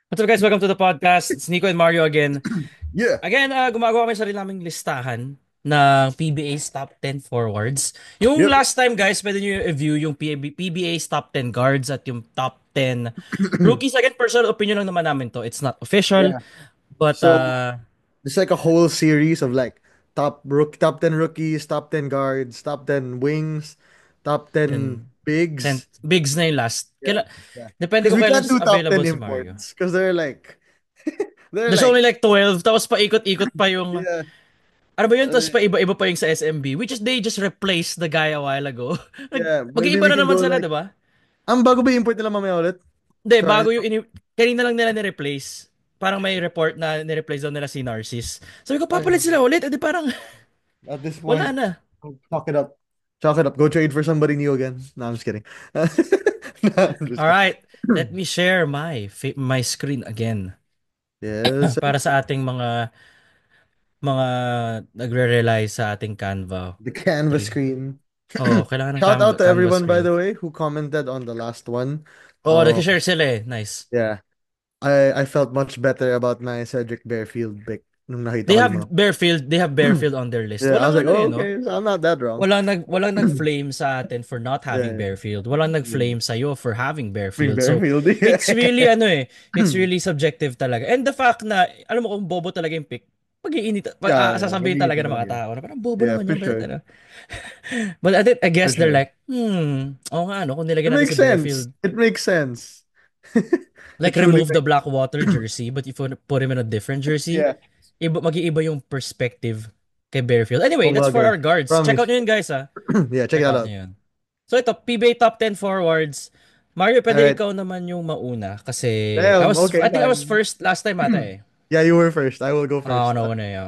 What's up guys? Welcome to the podcast. It's Nico and Mario again. Yeah. Again, gumagawa kami sarili naming listahan ng PBA's top 10 forwards. Yung Yep. last time guys, pwede nyo i-view yung PBA's top 10 guards at yung top 10 rookies. Again, personal opinion lang naman namin to. It's not official. Yeah. But, So it's like a whole series of like top 10 rookies, top 10 guards, top 10 wings, top 10 10 bigs. bigs na yung last. Yeah. Yeah. Depende Because kung we kailan can't do top 10 available si Mario. imports because they're like they're There's like only like 12, tapos paikot-ikot pa yung yeah. ano ba yun? Tapos uh, pa iba-iba pa yung sa SMB, which is they just replaced the guy a while ago. yeah, maybe Mag-iiba we na can naman go sila, di like ba? bago ba import nila mamaya ulit? Hindi, Sa bago yung kanina lang nila ni-replace. Parang may report na ni-replace daw nila si Narcis. Sabi ko, papalit okay. sila ulit. Edi parang At this wala point, na. chalk it up. Chalk it up. Go trade for somebody new again. No, I'm just kidding. No, I'm just kidding. Alright, let me share my screen again. Yes. Para sa ating mga nagre-rely sa ating Canva. The canvas Okay. screen. Oh, kailangan ng Shout out to Canva everyone, by screen. the way, who commented on the last one. Oh, Uh, nag-share sila eh. Nice. yeah, I felt much better about my Cedric Bearfield pick nung nakita ko yung mga. They have Bearfield on their list. Yeah, I was Walang like, ano eh, oh, no? okay, so I'm not that wrong. Walang nag-flame sa atin for not having Yeah, Bearfield. Walang yeah. nag-flame sa iyo for having Bring Bearfield. So, Bearfield. it's really Yeah. ano eh, it's really subjective talaga. And the fact na alam mo kung bobo talaga yung pick, Yeah, yeah. sasabihin talaga Mag-iisip ng mga talaga. tao na parang bobo Yeah, naman for yun, bakit sure. ano? But I For guess they're sure. like, oo nga ano, kung It nilagyan natin makes si sense. Bearfield, It makes sense. It like truly remove the makes. Blackwater jersey, but if you put him in a different jersey, Yeah. mag-iiba yung perspective kay Bearfield. Anyway, that's for Kumbaga. our guards. Check out Promise. nyo yun guys ha. Yeah, check Check that out out. nyo yun. So ito, PBA top 10 forwards. Mario, All pwede right. ikaw naman yung mauna kasi Damn. Okay, I think I was fine. first last time ata eh. Yeah, you were first. I will go Oo, first. nauna eh.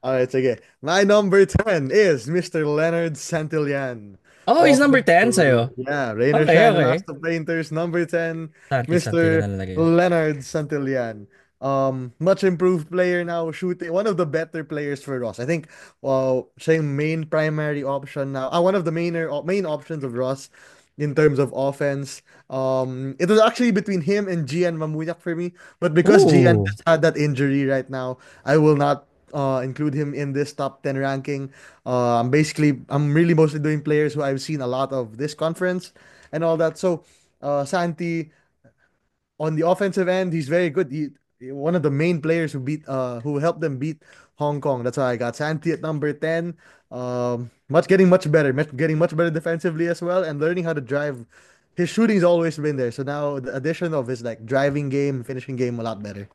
All right, sige. My number 10 is Mr. Leonard Santillan Oh, he's of number 10 sa'yo. yeah, Rainer Okay, Shan and okay. House of Painters. Number 10, Santi na Mr. nalalagay. Leonard Santillan. Much improved player now, shooting one of the better players for Ross. I think siya yung main primary option now. One of the main options of Ross in terms of offense. It was actually between him and Gian Mamunyak for me, but because Gian Ooh. just had that injury right now, I will not include him in this top 10 ranking. I'm really mostly doing players who I've seen a lot of this conference and all that. So, Santi on the offensive end, he's very good. One of the main players who helped them beat Hong Kong. That's why I got Santi at number 10. Getting much better defensively as well, and learning how to drive. His shooting's always been there. So now the addition of his like driving game, finishing game, a lot better.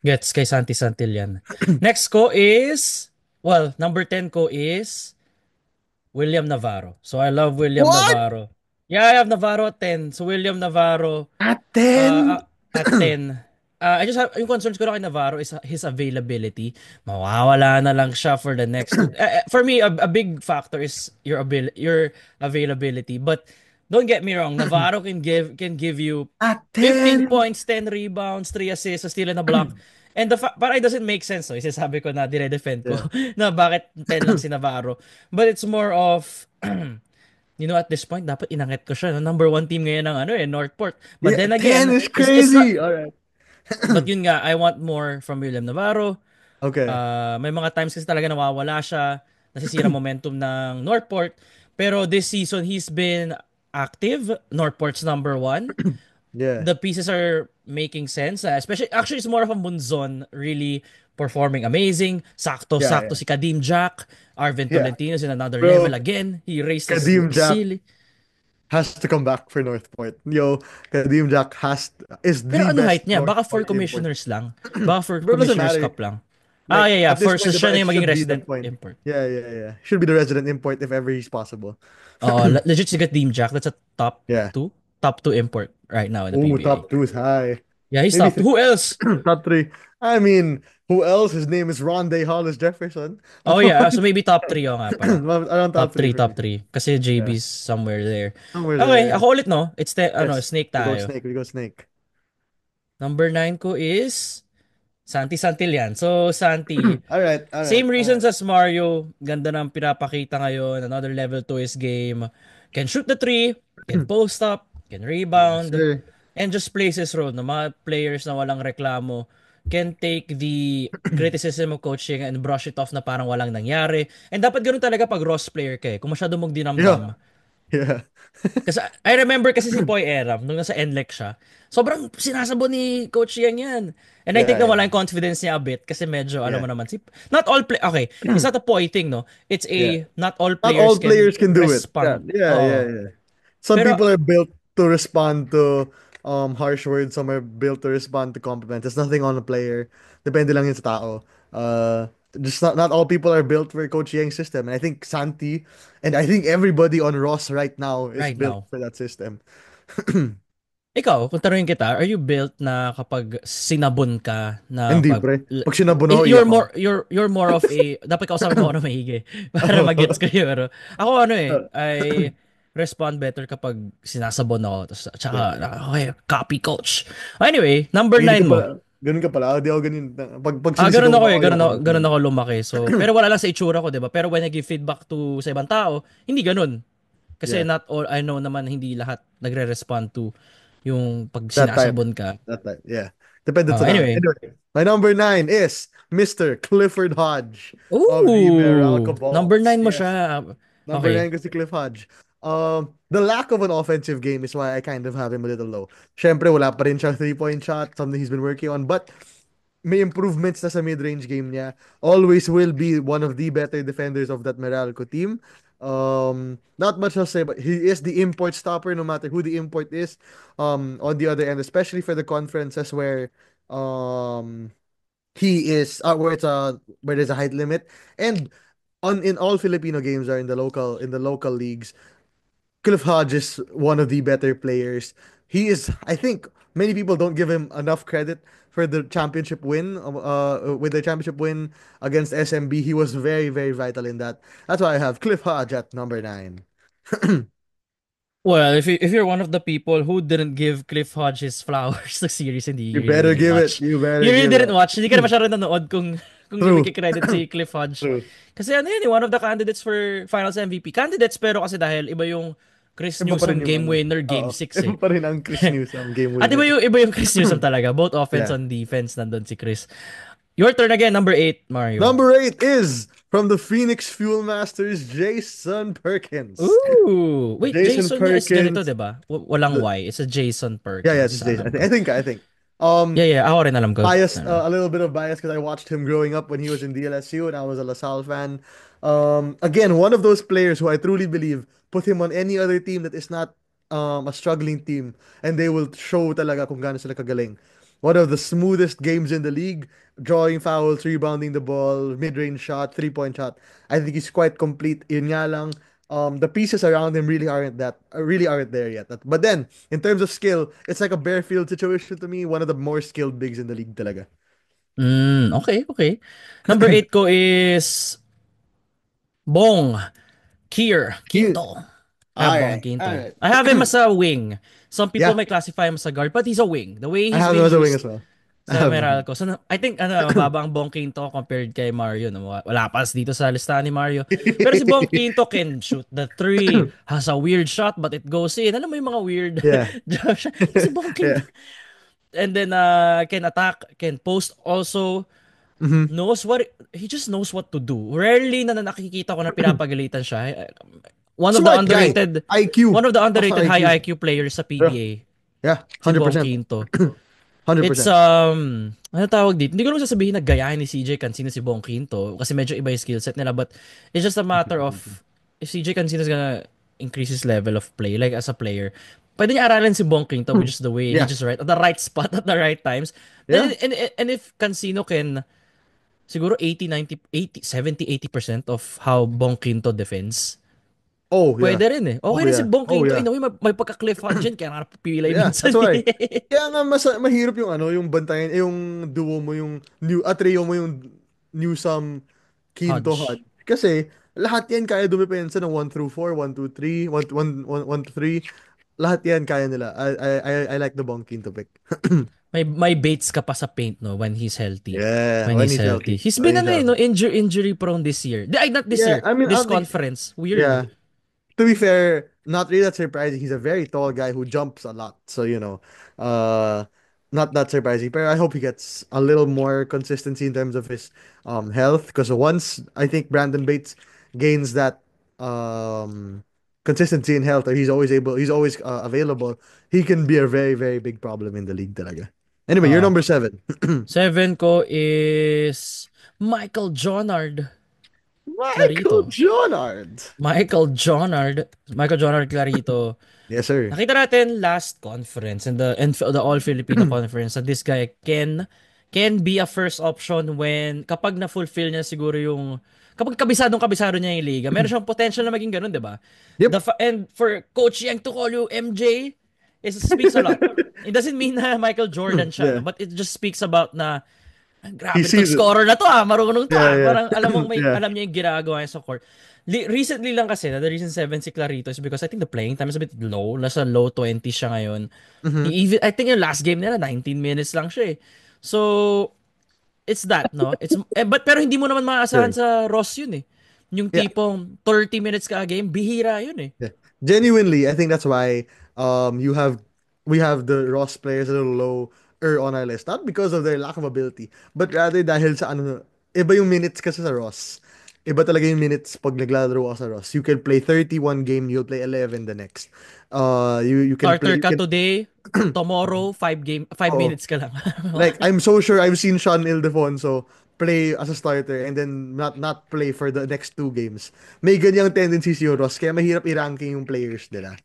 Gets kay Santi Santillan. Next ko is, well, number 10 ko is William Navarro. So I love William What? Navarro. Yeah, I have Navarro at 10. So William Navarro, At 10? at 10. I just have, yung concerns ko lang kay Navarro is his availability. Mawawala na lang siya for the next two. For me, a big factor is your availability. But don't get me wrong, Navarro can give you At 15 10? points, 10 rebounds, 3 assists, a steal and a block. And para it doesn't make sense. So, isasabi ko na dire-defend ko Yeah. na bakit 10 lang si Navarro. But it's more of at this point, dapat inanget ko siya. No? Number one team ngayon ng Northport. But Yeah, then 10 again, is it's not, crazy. All right. but yun nga, I want more from William Navarro. Okay. May mga times kasi talaga nawawala siya, nasisira momentum ng Northport. Pero this season, he's been active. Northport's number one. Yeah. The pieces are making sense. Especially, actually, it's more of a Munzon really performing amazing. Yeah, Sakto yeah. si Kadim Jack. Arvin Yeah. Tolentino's in another level Bro, again. He raised his Kadim Jack ceiling. has to come back for Northport. Yo, Kadim Jack is Pero the ano best height niya? Baka for Northport import. commissioners lang. Baka for Bro, doesn't commissioners matter. cup lang. Ah, Like, yeah, yeah. at this First, point, siya diba, na it yung maging should be the resident point. import. Yeah, yeah, yeah. Should be the resident import if ever he's possible. Oo, legit si Kadim Jack. That's a top Yeah. two. Top two import right now in the Oh, PBA. top two is high. Yeah, he's Maybe top two. three. Who else? Top three. I mean, who else? His name is Rondé Hollis Jefferson. Oh yeah, so maybe top 3 oh nga pala. Around top Top three 3, for top me. 3. Kasi Yeah. JB's somewhere there. Somewhere there, Okay, yeah. ako ulit no. It's Yes. snake We go tayo. snake. We go snake. Number 9 ko is Santi Santillan. So Santi, All right. All right. same All reasons right. as Mario. Ganda ng pinapakita ngayon. Another level to his game. Can shoot the three, can post up, can Yes, rebound. sir. and just plays his role. No? Mga players na walang reklamo can take the criticism of coaching and brush it off na parang walang nangyari. And dapat ganun talaga pag Ross player ka eh. Kung masyado mong Yeah, dinamdam. yeah, Kasi I remember kasi si Poy Eram, nung nasa NLEX siya, sobrang sinasabo ni Coach Yang yan. And I think yeah, na wala yeah, yung confidence niya a bit kasi medyo, alam yeah, mo naman, not all okay, it's not a Poy thing, no? It's yeah. a, not all Not players all can players can do it. Yeah, respond. yeah, yeah, Oh. yeah. Some Pero, people are built to respond to harsh words. Some are built to respond to compliments. There's nothing on the player. Depende lang yun sa tao. Just not all people are built for Coach Yang's system. And I think Santi and I think everybody on Ross right now is right built now, for that system. ikaw, kung tanungin kita, are you built na kapag sinabon ka na Hindi, pag pre. Pag sinabon ako, you're iyak ako. more you're more of a dapat kausapin mo ako na maigi para magets Oh. ko yun. Pero ako ano eh, I respond better kapag sinasabon ako. Tapos, tsaka, Yeah, yeah. okay, copy coach. Anyway, number Hindi ka 9 mo. pala. Ganun ka pala. Di ako ganun. Pag Ganun sinisigaw ako mo eh, ako, iyak ako. ganun ako lumaki. So, pero wala lang sa itsura ko, 'di ba? Pero when I give feedback to sa ibang tao, hindi ganun. Kasi Yeah. not all, I know naman hindi lahat nagre-respond to yung pag That type. sinasabon ka. That type. Yeah. Depende sa tao. Anyway. Anyway, my number nine is Mr. Clifford Hodge of the Meralco Ooh, number Balls. 9 mo Yes. siya. Number Okay. nine ko si Cliff Hodge. The lack of an offensive game is why I kind of have him a little low. Syempre, wala pa rin siyang three-point shot, something he's been working on. But may improvements na sa mid-range game niya. Always will be one of the better defenders of that Meralco team. Not much to say, but he is the import stopper no matter who the import is. On the other end, especially for the conferences where he is where there's a height limit and on in all Filipino games are in the local leagues. Cliff Hodge is one of the better players. He is, I think, many people don't give him enough credit for the championship win. With the championship win against SMB, he was very, very vital in that. That's why I have Cliff Hodge at number nine. Well, if you're one of the people who didn't give Cliff Hodge his flowers the series, hindi You you really better didn't give it. watch. You better You really give didn't it. watch. Hindi ka na masyado nanood kung True. credit si Cliff Hodge. True. Kasi ano yun, one of the candidates for Finals MVP. Candidates pero kasi dahil iba yung Chris Iba pa rin Newsom yung game ano. winner game Oo. 6 Iba eh. pa rin ang Chris Newsom game At winner. iba yung Chris Newsom talaga. Both offense Yeah. and defense nandun si Chris. Your turn again, number 8, Mario. Number eight is from the Phoenix Fuel Masters, Jason Perkins. Ooh! Wait, Jason Jason niya is ganito, Perkins. 'di ba? Walang The, Y. It's a Jason yeah, yeah, this Perkins. is Jason. Alam ko. I think. Um, Yeah, ako rin alam ko. bias, Ano. a little bit of bias because I watched him growing up when he was in DLSU and I was a LaSalle fan. Again, one of those players who I truly believe put him on any other team that is not a struggling team and they will show talaga kung gaano sila kagaling. One of the smoothest games in the league, drawing fouls, rebounding the ball, mid-range shot, three-point shot. I think he's quite complete. Yun nga lang, the pieces around him really aren't there yet. But then, in terms of skill, it's like a Bearfield situation to me. One of the more skilled bigs in the league talaga. Okay, okay. Number 8 ko is Bong Kier Cute. Quinto. I have All Bong right, all Quinto. right. I have him as a wing. Some people Yeah, may classify him as a guard, but he's a wing. The way I he's have him being as a wing used as well. I sa have him. Meralco. So, I think mababa ang Bong Quinto compared kay Mario. No? Wala pa dito sa listahan ni Mario. Pero si Bong Quinto can shoot the three, has a weird shot but it goes in. Alam mo yung mga weird Yeah, jump shot? Si Bong yeah. Quinto. And then can attack, can post also. Hmm. Knows what he just knows what to do. Rarely na nakikita ko na pinapagalitan siya. One of the Smart guy. underrated IQ. one of the Talks underrated on high IQ. IQ players sa Yeah, PBA. yeah, Si Bong 100%. Quinto. It's 100%. ano tawag dito? Hindi ko naman sasabihin na gayahin ni CJ Cancino si Bong Quinto kasi medyo iba yung skill set nila, but it's just a matter of if CJ Cancino is gonna increase his level of play like as a player. Pwede niya aralin si Bong Quinto with just the way he Yeah, just right at the right spot at the right times. yeah. And if Cancino can siguro 80, 90, 80, 70, 80% of how Bong Quinto defends. Oh, yeah. Pwede rin eh. Oh, Okay rin si yeah. Bong Oh, Quinto. yeah. In a way, may pagka-cliff dyan. Kaya nga napipilay Yeah, minsan that's why. eh. Kaya nga mahirap yung yung bantayan, yung duo mo yung trio mo yung Newsome Quinto Hodge. Hud. Kasi lahat yan kaya dumepensa ng 1 through 4, 1 2 3, 1 to 3. Lahat yan kaya nila. I like the Bong Quinto pick. May baits ka pa sa paint, no, when he's healthy. Yeah, When when he's he's healthy. healthy. He's When been he's no, healthy. injury prone this year. Ay, not this Yeah, year. I mean, This conference. Weird. yeah. To be fair, not really that surprising. He's a very tall guy who jumps a lot. So, uh, not that surprising. But I hope he gets a little more consistency in terms of his health. Because once I think Brandon Bates gains that consistency in health, or he's always available, he can be a very, very big problem in the league talaga. Anyway, you're Ah, number seven. seven ko is Michael Jonard Michael Clarito. Jonard. Michael Jonard Clarito. Yes, sir. Nakita natin last conference in the All Filipino Conference that this guy can be a first option when kapag na-fulfill niya siguro yung kapag kabisado niya yung liga. Meron siyang potential na maging ganun, 'di ba? Yep. And for Coach Yang to call you MJ speaks a lot. It doesn't mean na Michael Jordan siya, no? Yeah. But it just speaks about na He grabe tong sees it. scorer na to marunong to Yeah, yeah. Parang alam mong Yeah. alam niya yung ginagawa niya sa court. Recently lang kasi, the reason 7 si Clarito is because I think the playing time is a bit low. Nasa low 20 siya ngayon. Mm-hmm. I think yung last game nila, 19 minutes lang siya eh. So, it's that, no? Pero hindi mo naman maaasahan Sure. sa Ross yun eh. Yung Yeah. tipong 30 minutes ka a game, bihira yun eh. Yeah. Genuinely, I think that's why you have we have the Ross players a little lower on our list. Not because of their lack of ability, but rather dahil sa ano, iba yung minutes kasi sa Ross. Iba talaga yung minutes pag naglalaro ka sa Ross. You can play 31 game, you'll play 11 the next. You can Starter play you ka can today, tomorrow, 5 oh, minutes ka lang. like I'm so sure I've seen Sean Ildefonso play as a starter and then not play for the next two games. May ganyang tendency si Ross kaya mahirap i-ranking yung players nila.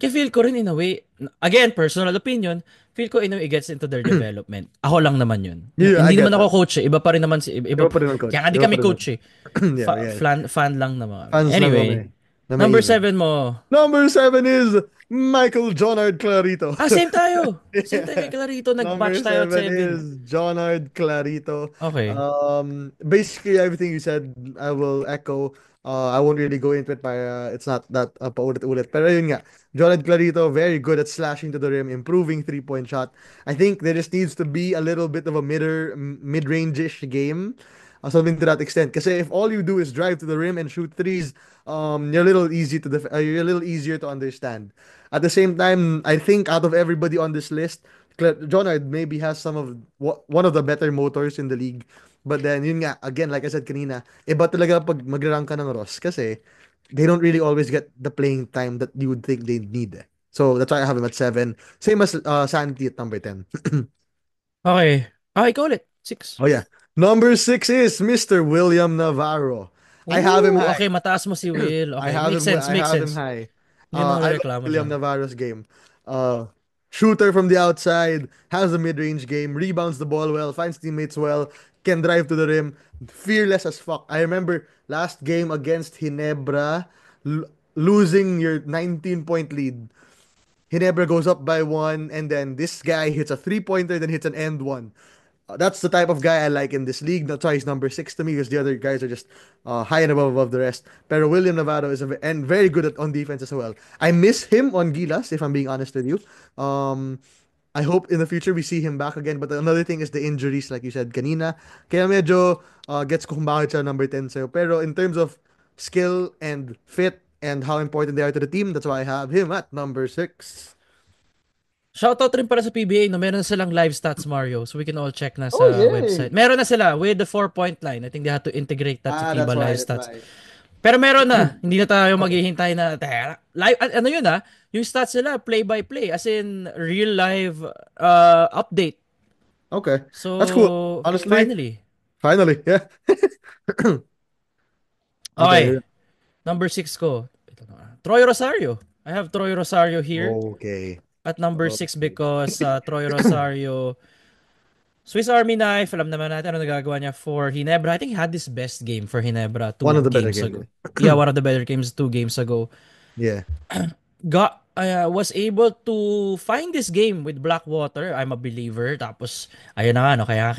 Kaya feel ko rin in a way, again, personal opinion, feel ko in a way it gets into their development. Ako lang naman yun. Yeah, I Hindi get naman ako that. coach eh. Iba pa rin naman si Iba pa rin ang kaya coach. nga di Iba pa kami rin ang coach eh. Yeah, yeah. Fan lang naman kami. Fans lang Anyway, kami na number mahilig. 7 mo. Number seven is Michael Jonard Clarito. Same tayo. Same tayo Yeah. kay Clarito. Number Nag-match tayo at seven is 7. Jonard Clarito. Okay. Basically everything you said, I will echo. I won't really go into it para it's not that paulit-ulit. Pero yun nga, Jonard Clarito, very good at slashing to the rim, improving three-point shot. I think there just needs to be a little bit of a mid-range-ish game. Something to that extent. Kasi if all you do is drive to the rim and shoot threes, you're a little easier to understand. At the same time, I think out of everybody on this list, Jonard maybe has one of the better motors in the league. But then, yun nga, again, like I said kanina, iba talaga pag mag-rank ka ng Ross kasi they don't really always get the playing time that you would think they need. So that's why I have him at 7. Same as Santi at number 10. Okay. Ikaw ulit. 6. Oh yeah. Number 6 is Mr. William Navarro. I have him Ooh, high. okay. Mataas mo si Will. I Okay. have Makes him sense. I Makes have him sense. high. Hindi mo I love reklamo William dyan. Navarro's game. Shooter from the outside, has a mid-range game, rebounds the ball well, finds teammates well, can drive to the rim, fearless as fuck. I remember last game against Ginebra, losing your 19-point lead. Ginebra goes up by one, and then this guy hits a three-pointer, then hits an end one. That's the type of guy I like in this league. That's why he's number 6 to me because the other guys are just high and above the rest. Pero William Navarro is and very good on defense as well. I miss him on Gilas, if I'm being honest with you. Um, I hope in the future we see him back again. But another thing is the injuries, like you said kanina. Kaya medyo gets ko kung bakit siya number 10 sa'yo. Pero in terms of skill and fit and how important they are to the team, that's why I have him at number 6. Shoutout rin pala sa PBA, no? Meron na silang live stats, Mario. So we can all check na Oh, sa website. yay! Meron na sila with the 4-point line. I think they had to integrate that sa That's FIBA why, live that's stats. why. Pero meron na. Hindi na tayo maghihintay na, live, ano yun yung stats nila, play by play. As in, real live update. Okay. That's cool. So, Honestly, finally. finally, yeah. Okay. Okay. Number 6 ko. Ito na. Troy Rosario. I have Troy Rosario here Okay. at number 6 Okay. because Troy Rosario, Swiss Army knife, alam naman natin ano nagagawa niya for Ginebra. I think he had this best game for Ginebra One of two the better games games. ago. Yeah, one of the better games 2 games ago. Yeah. Was able to find this game with Blackwater. I'm a believer. Tapos, ayun na nga, no, kaya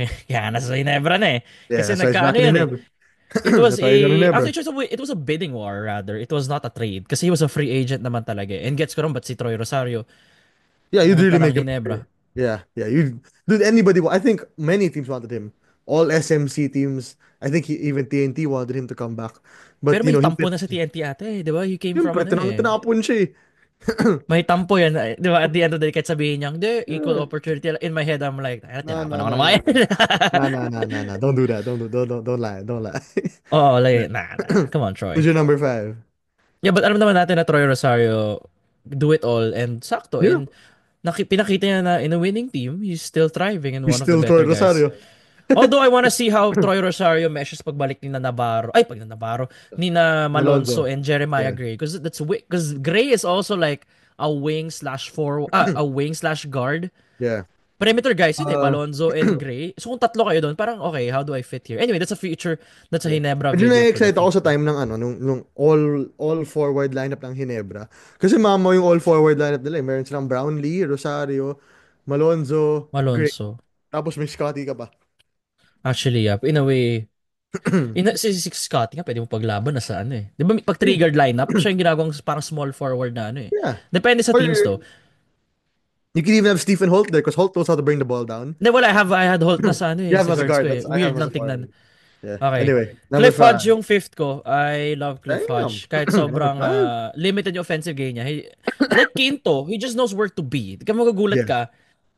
nasa Ginebra na eh. Yeah. Kasi So it's back nagkaano in yan eh. Ginebra. It was That's why he's on Ginebra. actually it was a bidding war rather. It was not a trade kasi he was a free agent naman talaga. And gets ko rin ba't si Troy Rosario Yeah, you'd pumunta really ng make him. Ginebra. Yeah. Yeah. You, dude, anybody. I think many teams wanted him. all SMC teams. I think even TNT wanted him to come back. Pero But, may he tampo fit. na sa TNT ate, di ba? He came from Siyempre, ano eh. tinapon siya eh. May tampo yan, di ba? At the end of the day, kahit sabihin niya, hindi, equal Yeah. opportunity. In my head, I'm like, ay, No, tinapan no, ako ng no, mga no. yan. No, no, no, no, no. Don't do that. Don't lie. Don't lie. Oo, like, nah. Come on, Who's Troy. your number five? Yeah, but alam naman natin na Troy Rosario do it all and sakto. Yeah. And pinakita niya na in a winning team, he's still thriving and He's one of the still Troy better guys. Rosario. Although I wanna see how Troy Rosario meshes pagbalik ni na Navarro. Ay, pag na Navarro. Ni na Malonzo Malonzo. and Jeremiah Yeah. Gray. Because Gray is also like a wing slash forward, a wing slash guard. Yeah. Perimeter guys yun eh, Uh, Malonzo and Gray. So kung tatlo kayo doon, parang okay, how do I fit here? Anyway, that's a yeah. Hinebra Medyo video for the na-excite ako sa future. time ng nung all forward lineup ng Hinebra. Kasi mama yung all forward lineup nila eh. Meron silang Brownlee, Rosario, Malonzo, Gray. Malonzo. Tapos may Scotty ka pa. Actually, yeah, in a way, si Scotty nga, pwede mo paglaban na sa ano eh. Di ba pag Yeah. triggered lineup, siya yung ginagawang parang small forward na ano eh. Yeah. Depende sa Or teams though. you can even have Stephen Holt there because Holt knows how to bring the ball down. Hindi, wala, I had Holt na sa ano You eh, have sa him as a guards ko guard. eh. I have Weird him as lang a tignan. forward. Yeah. Okay. Anyway, number Cliff Hodge five. yung fifth ko. I love Cliff Damn. Hodge. Kahit Number sobrang five. limited yung offensive game niya. Like Quinto, he just knows where to be. Di ka magugulat Yeah. ka.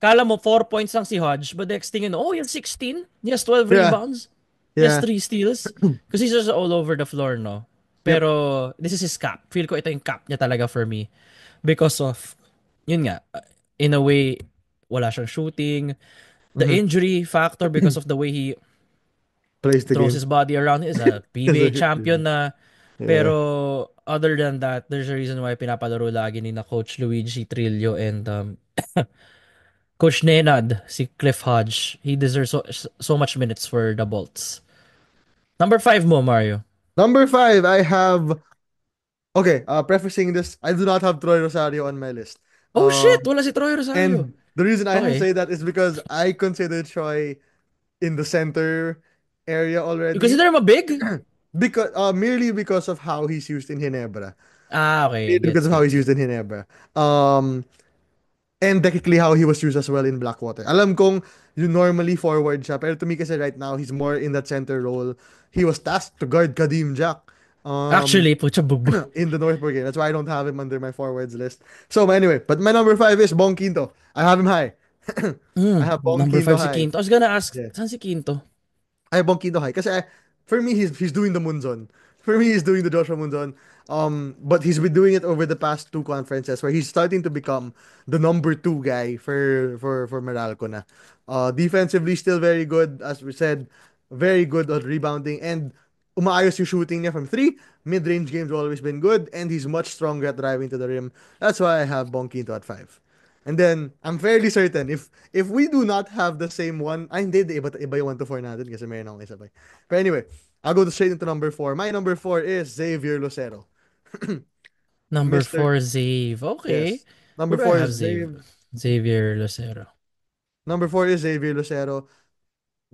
Kala mo 4 points lang si Hodge, but next thing you know, oh, he has 16. He has 12 Yeah. rebounds. He has Yeah. 3 steals. Because he's just all over the floor, no? Yep. Pero, this is his cap. Feel ko ito yung cap niya talaga for me. Because of, yun nga, in a way, wala siyang shooting. The Mm-hmm. injury factor because of the way he Plays the throws game. his body around. Is a PBA champion na. Yeah. Pero other than that, there's a reason why pinapalaro lagi ni na Coach Luigi Trillo and Coach Nenad, si Cliff Hodge. He deserves so much minutes for the Bolts. Number 5 mo, Mario. Number five, I have. Okay, prefacing this, I do not have Troy Rosario on my list. Oh shit! Um, Wala si Troy Rosario. and the reason I Okay. say that is because I consider Troy in the center area You already. consider him a big? Because merely because of how he's used in Ginebra. Ah, okay. Merely because of how he's Gets. used in Ginebra. And technically how he was used as well in Blackwater. Alam kong you normally forward siya, pero to me kasi right now he's more in that center role. He was tasked to guard Kadim Jack Actually, pucha bubu. in the Northport game. That's why I don't have him under my forwards list. So anyway, but my number five is Bong Quinto. I have him high. I have Bong Number Quinto 5 si high. Quinto. I was gonna ask, Yeah. saan si Quinto? Ay, Bongkido High. Kasi for me, he's doing the Munzon. For me, he's doing the Joshua Munzon. But he's been doing it over the past two conferences where he's starting to become the number two guy for Meralco na. Defensively, still very good. As we said, very good on rebounding. And umaayos yung shooting niya from three. Mid-range games always been good. And he's much stronger at driving to the rim. That's why I have Bongkinto at five. And then, I'm fairly certain, if we do not have the same one, ay hindi, iba yung 1 to 4 natin kasi mayroon akong isa pa. But anyway, I'll go straight into number 4. My number 4 is Xavier Lucero. Number Mr. 4, Zave. Okay. Yes. Number Where do I 4 have is Zave? Xavier Lucero. Number 4 is Xavier Lucero.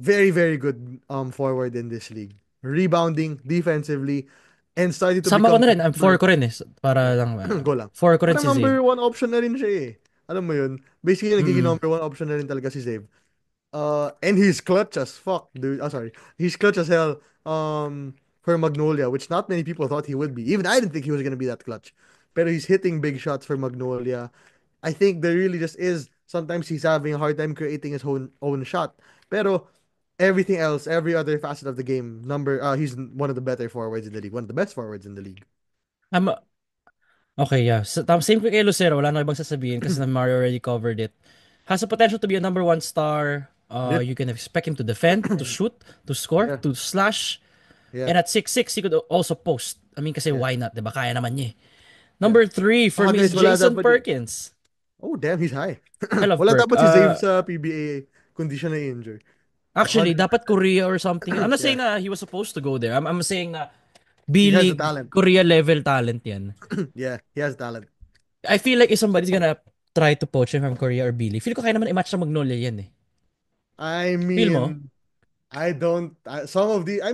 Very, very good forward in this league. Rebounding, defensively, and starting to Sama ko become na rin. I'm 4 more ko rin eh. Para lang, go lang. 4 ko rin Parang si Zave. number 1 option na rin siya eh. Alam mo yun? Basically, nagiging Mm. number 1 option na rin talaga si Xavier. And he's clutch as fuck, dude. Oh, sorry. He's clutch as hell for Magnolia, which not many people thought he would be. Even I didn't think he was gonna be that clutch. But he's hitting big shots for Magnolia. I think there really just is sometimes he's having a hard time creating his own shot. Pero everything else, every other facet of the game, he's one of the better forwards in the league, one of the best forwards in the league. I'm, okay, yeah. Same kay Lucero. Wala na ibang sasabihin kasi na Mario already covered it. Has the potential to be a number 1 star. Yeah. You can expect him to defend, to shoot, to score, Yeah. to slash. Yeah. And at 6'6", he could also post. I mean, kasi Yeah. why not, diba? Kaya naman niya eh. Yeah. Number 3 for me is Guys, wala Jason dapat Perkins. Oh, damn, he's high. I love Wala Perk. dapat si Zave sa PBA kundi siya na-injure. Actually, 100. dapat Korea or something. I'm not saying Yeah. na he was supposed to go there. I'm saying na He has the B-League talent. Korea level talent yan. Yeah, he has talent. I feel like if somebody's gonna try to poach him from Korea or B-League, feel ko kaya naman i-match sa Magnolia yan eh. I Feel mo? mean, I don't. I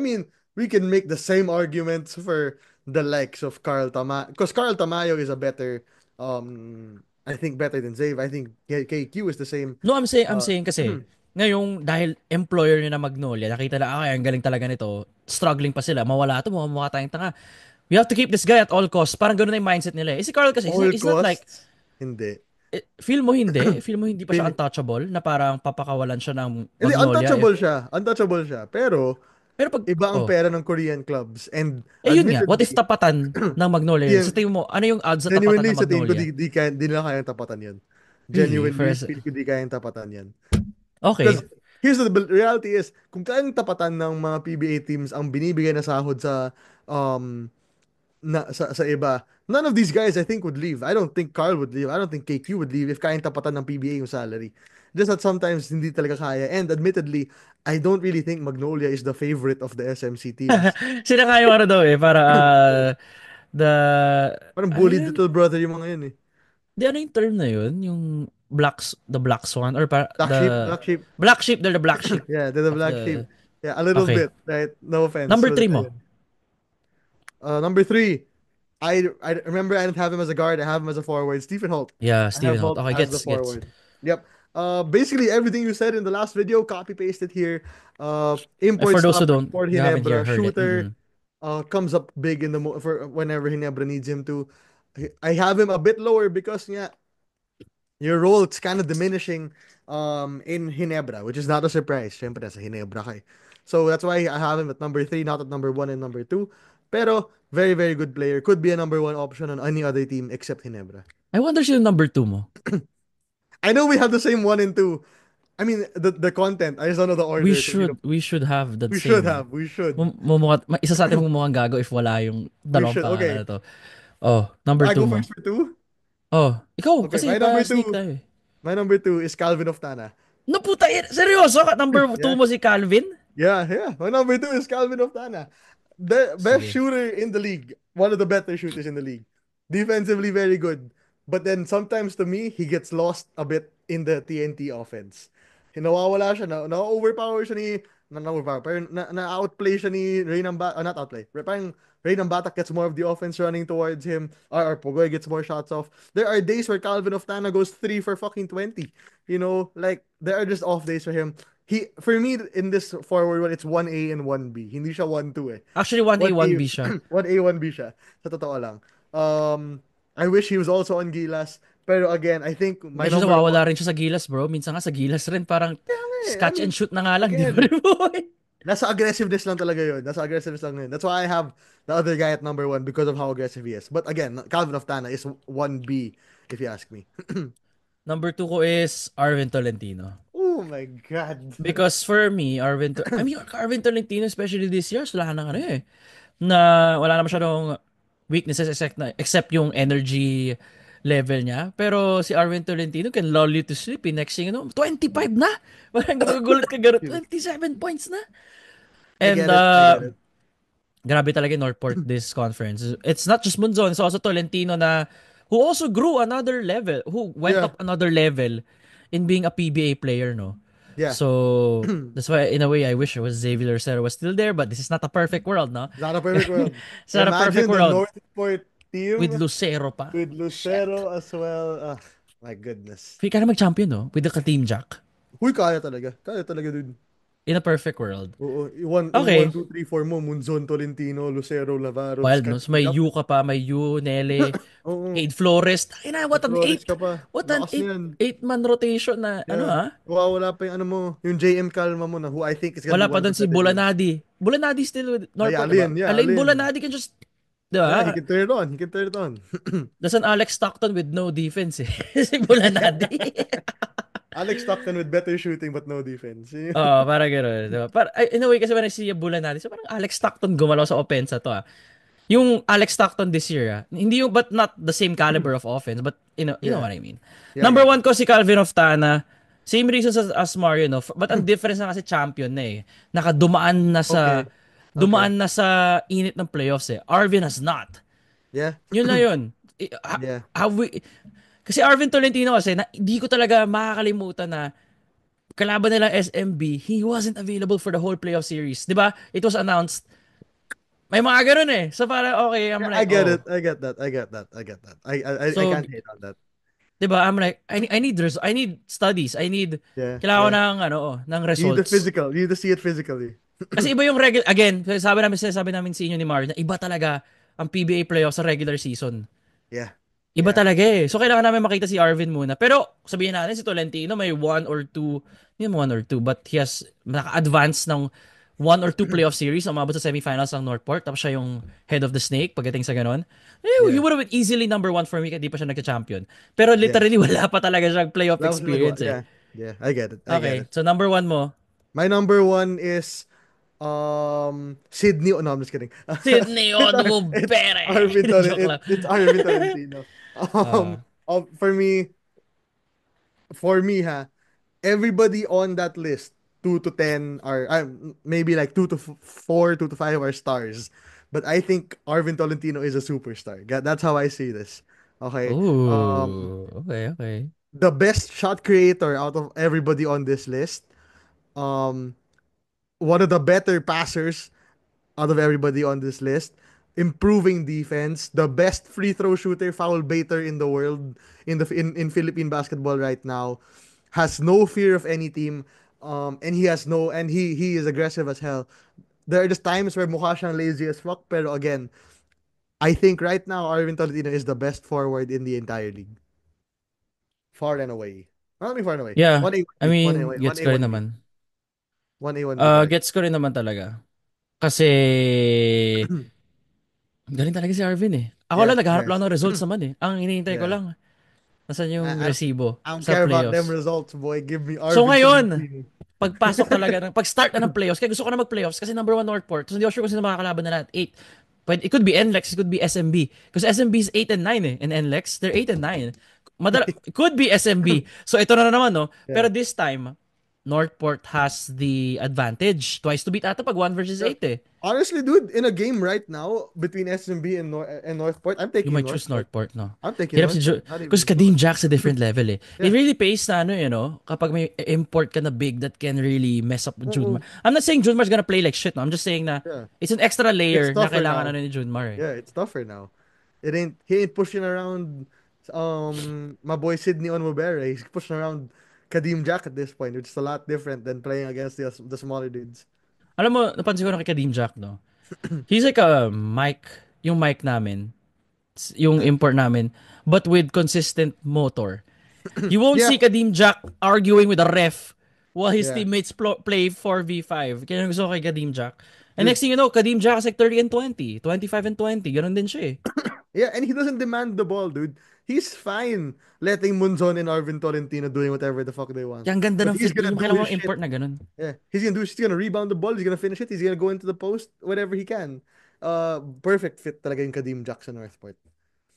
mean, we can make the same arguments for the likes of Carl Tamayo. Because Carl Tamayo is a better, I think better than Zave. I think KQ is the same. No, I'm Uh, saying kasi Ngayong dahil employer niya na Magnolia, nakita na, okay, ang galing talaga nito, struggling pa sila, mawala ito, mukha tayong tanga. We have to keep this guy at all costs. Parang ganun na yung mindset nila eh. Si Carl kasi, All he's not like, costs? Hindi. feel mo hindi pa siya Pin untouchable, na parang papakawalan siya ng Hindi, Magnolia untouchable if, siya. Untouchable siya. Pero, pero pag, iba ang oh, pera ng Korean clubs. And yun nga, what if admittedly, tapatan ng Magnolia yun? Sa TM, tingin mo, ano yung odds sa tapatan genuinely ng sa tingin ko, Magnolia? di nila kayang tapatan yun. Really? Genuinely, feel ko di kayang tapatan yan. Okay. Because here's the reality is, kung kayang tapatan ng mga PBA teams ang binibigay na sahod um sa iba, none of these guys I think would leave. I don't think Carl would leave. I don't think KQ would leave if kayang tapatan ng PBA yung salary. Just that sometimes hindi talaga kaya. And admittedly, I don't really think Magnolia is the favorite of the SMC teams. Sila nga yung ano daw eh, para the, Parang ano bullied yun? little brother yung mga yun eh. Di ano yung term na yun? Yung the Black Swan, or Black sheep, black sheep. Black Sheep, they're the Black Sheep Yeah, they're the of black sheep. the, Yeah, a little okay. bit, right? No offense. Number But, 3 mo? number three, I remember I didn't have him as a guard. I have him as a forward. Stephen Holt. Yeah, I have Steven Holt. Holt Okay, as the gets. forward. Yep. Basically everything you said in the last video, copy pasted here. Import For those who stopper don't, for you haven't here Ginebra. heard it. Shooter. Comes up big in for whenever Ginebra needs him to. I have him a bit lower because yeah, your role it's kind of diminishing in Ginebra, which is not a surprise. Syempre, sa Ginebra ka eh. So that's why I have him at number three, not at number one and number two. Pero very, very good player. Could be a number one option on any other team except Ginebra. I wonder sino number 2 mo. I know we have the same one and two. I mean, the content. I just don't know the order. Kung sino- We should have the We should same. have. We should. Isa sa atin mumukhang gago if wala yung We dalawang should. pangalan Okay. na to. Oh, number I 2 go mo. first for two. Oh, ikaw, Okay. kasi pa-sneak tayo eh. My number two is Calvin of Tana. No puta, seryoso? Number 2 Yeah. mo si Calvin? Yeah. My number two is Calvin of Tana. The best Sige. shooter in the league. One of the better shooters in the league. Defensively very good. But then sometimes to me, he gets lost a bit in the TNT offense. Nawawala siya, na-overpower siya ni, na-overpower, pero na-outplay siya ni Reynam Batak, not outplay, parang Reynam Batak gets more of the offense running towards him, or Pogoy gets more shots off. There are days where Calvin of Tana goes 3 for fucking 20. Like, there are just off days for him. For me, in this forward one, it's 1A and 1B. Hindi siya 1-2 eh. Actually, 1A, 1A, 1B siya. 1A, 1B siya. Sa totoo lang. I wish he was also on Gilas. Pero again, I think my Medyo number one, nawawala rin siya sa Gilas, bro. Minsan nga sa Gilas rin, parang I catch and mean, shoot na nga lang, di ba again, rin, boy? nasa aggressiveness lang talaga yun. Nasa aggressiveness lang yun. That's why I have the other guy at number one because of how aggressive he is. But again, Calvin of Tana is 1B, if you ask me. Number 2 ko is Arvin Tolentino. Oh my God. Because for me, Arvin Tolentino, especially this year, wala na ano eh. Wala naman siya nung weaknesses except yung energy level niya. Pero si Arvin Tolentino can lull you to sleep. Next thing you know, 25 na. Parang magugulat ka gano'n. 27 points na. I And get it. I get it. grabe talaga yung Northport this conference. It's not just Munzon, it's also Tolentino na who also grew another level, who went Yeah. up another level in being a PBA player, no? Yeah. So, that's why, in a way, I wish it was Xavier Lucero was still there, but this is not a perfect world, no? It's not a perfect world. It's not a perfect Imagine the world Northport with team Lucero pa. with Shit. Lucero as well. My goodness. Fika na mag-champion, no? With the Team Jack. Huy, kaya talaga. Kaya talaga, dude. In a perfect world. Oo, yung Okay. 1, 2, 3, 4 mo, Munzon, Tolentino, Lucero, Lavaros, Wild, no? So, may Yup. Yu ka pa, may Yu, Nele, Oo, Cade Flores. Ay na, may Flores ka pa. what an Lakas niyan. 8-man rotation na, ano Yeah. ha? Wala pa yung ano mo, yung JM Calma mo na who I think is gonna Wala be pa one of doon the si better players. Bulanadi. Bulanadi still with Ay, Northport, diba? Alin, yeah, Alain Alin. Bulanadi can just, Yeah, he diba? can turn it on. He can turn it on. That's an Alex Stockton with no defense eh. Si Bulanadi. Alex Stockton with better shooting but no defense. Oo, parang gano'n. Diba? In a way, kasi when I see Bulanadi, so parang Alex Stockton gumalaw sa opensa to ah. Yung Alex Stockton this year ah. Hindi yung, but not the same caliber of offense, but you know Yeah. what I mean. Yeah, I Number get one it. ko si Calvin Oftana. Same reasons as Mario, no? But ang difference na kasi champion na eh. Nakadumaan na sa Okay. Okay. dumaan na sa init ng playoffs eh. Arvin has not. Yeah. Yun na yun. Yeah. Kasi Arvin Tolentino kasi, hindi ko talaga makakalimutan na kalaban nila SMB, he wasn't available for the whole playoff series. 'Di ba? It was announced. May mga ganun eh. So para okay, I'm Yeah, I like, get oh. it. I get that. I get that. I get that. I So can't hate on that. 'Di ba? I'm like, I need studies. Yeah, Kailangan ko yeah. ng ano, ng You need the results. physical. You need to see it physically. Kasi iba yung regular, again, sabi namin sa inyo ni Mario na iba talaga ang PBA playoffs sa regular season. Yeah, Iba yeah. talaga eh. So, kailangan namin makita si Arvin muna. Pero, sabihin natin si Tolentino may one or two, but he has naka-advance ng one or two playoff series, umabot sa semifinals ng Northport, tapos siya yung head of the snake pagdating sa ganon. He Yeah, would have been easily number one for me kasi di pa siya nagka-champion. Pero yeah. literally, wala pa talaga siyang playoff That was like what? experience eh. Yeah, yeah. I get it. I get Okay, it. so number one mo, My number one is Sydney. Oh, no, I'm just kidding. Sidney It's Odubere! Arvin Joke lang. It's Arvin Tolentino. Uh, Um, for me, ha, everybody on that list, 2 to 10 are maybe like 2 to 4, 2 to 5 are stars. But I think Arvin Tolentino is a superstar. That's how I see this. Okay. okay, okay. The best shot creator out of everybody on this list. Um, One of the better passers out of everybody on this list. Improving defense, the best free throw shooter, foul baiter in the world in Philippine basketball right now, has no fear of any team, and he has no and he is aggressive as hell. There are just times where mukha siyang lazy as fuck, pero again, I think right now Arvin Tolentino is the best forward in the entire league, far and away. Not only far and away, Yeah, one A, one I B, one A, mean, one gets A, ko rin one B, naman. one A, one B talaga. Gets ko rin naman talaga. Kasi, galing talaga si Arvin eh. Ako Yeah, lang, naghahanap lang yes, ng results naman eh. Ang hinihintay ko yeah. lang, nasan yung I, I don't, resibo I don't sa care about them playoffs. results, boy. Give me So Arvin ngayon, Tolentino. pag-start na ng playoffs, kaya gusto ko na mag-playoffs kasi number one Northport. So hindi ako sure kung sino makakalaban na lahat. Eight. But it could be NLEX, it could be SMB. Because SMB is 8 and 9 eh. And NLEX, they're 8 and 9. It could be SMB. So ito na naman, no? Yeah. Pero this time, Northport has the advantage. Twice to beat ata pag 1 versus Yeah. 8 eh. Honestly, dude, in a game right now between SMB and Northport, I'm You taking might choose Northport. Northport, no? I'm taking Hirap si Northport. Not Because even Kadeem close. Jack's a different level eh. It Yeah. really pays na ano, kapag may import ka na big that can really mess up with Junmar. Mm-mm. I'm not saying Junmar's gonna play like shit, no? I'm just saying na Yeah. it's an extra It's layer na tougher kailangan now. ano ni Junmar eh. Yeah, it's tougher now. It ain't he ain't pushing around my boy Sydney Onwubere. He's pushing around Kadeem Jack at this point, which is a lot different than playing against the smaller dudes. Alam mo, napansin ko na kay Kadeem Jack, no? He's like a mic, yung mic namin, yung import namin, but with consistent motor. You won't Yeah, see Kadeem Jack arguing with a ref while his yeah. teammates play 4v5. Kaya gusto ko kay Kadeem Jack. And Dude, next thing you know, Kadeem Jack is like 30 and 20, 25 and 20. Ganon din siya eh. yeah, and he doesn't demand the ball, dude. He's fine letting Munzon and Arvin Tolentino doing whatever the fuck they want. Kaya ang ganda But ng he's fit. gonna Yun yung do his kailangan shit. import na ganon. Yeah, he's gonna rebound the ball. He's gonna finish it. He's gonna go into the post, whatever he can. Perfect fit talaga yung Kadeem Jackson Northport.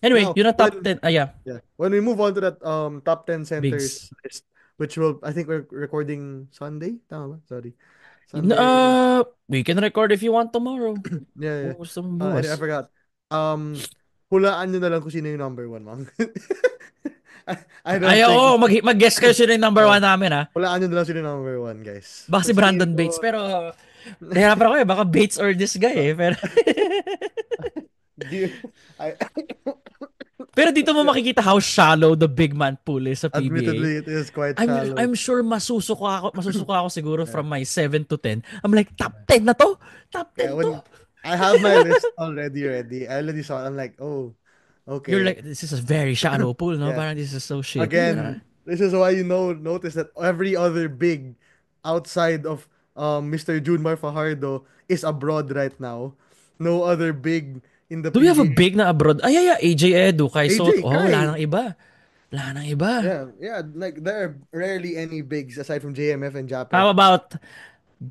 Anyway, Now, yun ang top 10. Yeah, when we move on to that top 10 bigs. centers list, which will I think we're recording Sunday. Tama ba? Sorry, Sunday. We can record if you want tomorrow. Yeah, yeah. Kung gusto mong I bukas. forgot. Um, Hulaan nyo na lang kung sino yung number one, mang. I don't Ay, think. oo, mag-guess kayo sino yung number Uh, one namin, ha? Hulaan nyo na lang sino yung number one, guys. Baka si Kasi Brandon ito, Bates. Pero, nahirapan ako eh. Baka Bates or this guy eh. Pero, di- I, pero dito mo makikita how shallow the big man pool is sa PBA. admittedly, it is quite I'm shallow. sure masusuka ako siguro Yeah. from my 7 to 10. I'm like, top 10 na to? Top Yeah, 10 to? when I have my list already ready. I already saw it. I'm like, oh, You're okay. like, this is a very shallow pool, no? Yeah. Parang this is so shitty. Again, this is why notice that every other big outside of Mr. Junmar Fajardo is abroad right now. No other big in the Do we have a PBA. big na abroad? Ay, AJ Edu, Kai Soto. AJ, Oh, wala Kai. nang iba. Wala nang iba. Yeah, yeah. Like there are rarely any bigs aside from JMF and Japet. How about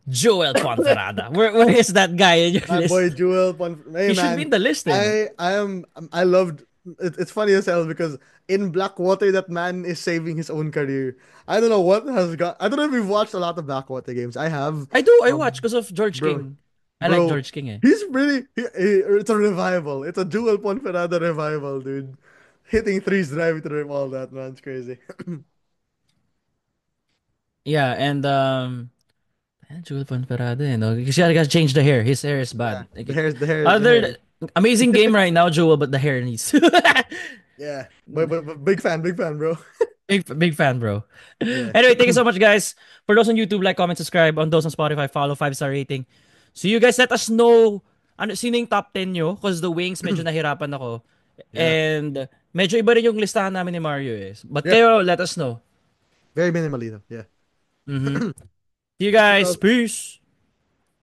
Joel Ponferrada? Where is that guy in your My boy list? Jewel, hey He should be man, in the list, eh, no? I loved. It's funny as hell because in Blackwater that man is saving his own career. I don't know what has got. I don't know if you've watched a lot of Blackwater games. I have, I do. I watch um, because of George bro, King. I like bro. George King, eh. He's really. It's a revival. It's a Jewel Ponferrada revival, dude. Hitting threes, driving to the rim, all that man. It's crazy. Yeah, and Joel Ponferrada, you know, because he got to change the hair. His hair is Yeah, bad. the Like, hair, the hair, the hair. other amazing game right now, Joel, but the hair needs. Yeah. But big fan, bro. Big fan, bro. Yeah. Anyway, thank you so much, guys. For those on YouTube, like, comment, subscribe. On those on Spotify, follow, 5-star rating. So you guys let us know ano sino yung top 10 nyo because the wings medyo nahirapan ako. Yeah. And medyo iba rin yung listahan namin ni Mario eh. But Yeah. kayo, let us know. Very minimally though. Yeah. Mm-hmm. See you guys. So Peace.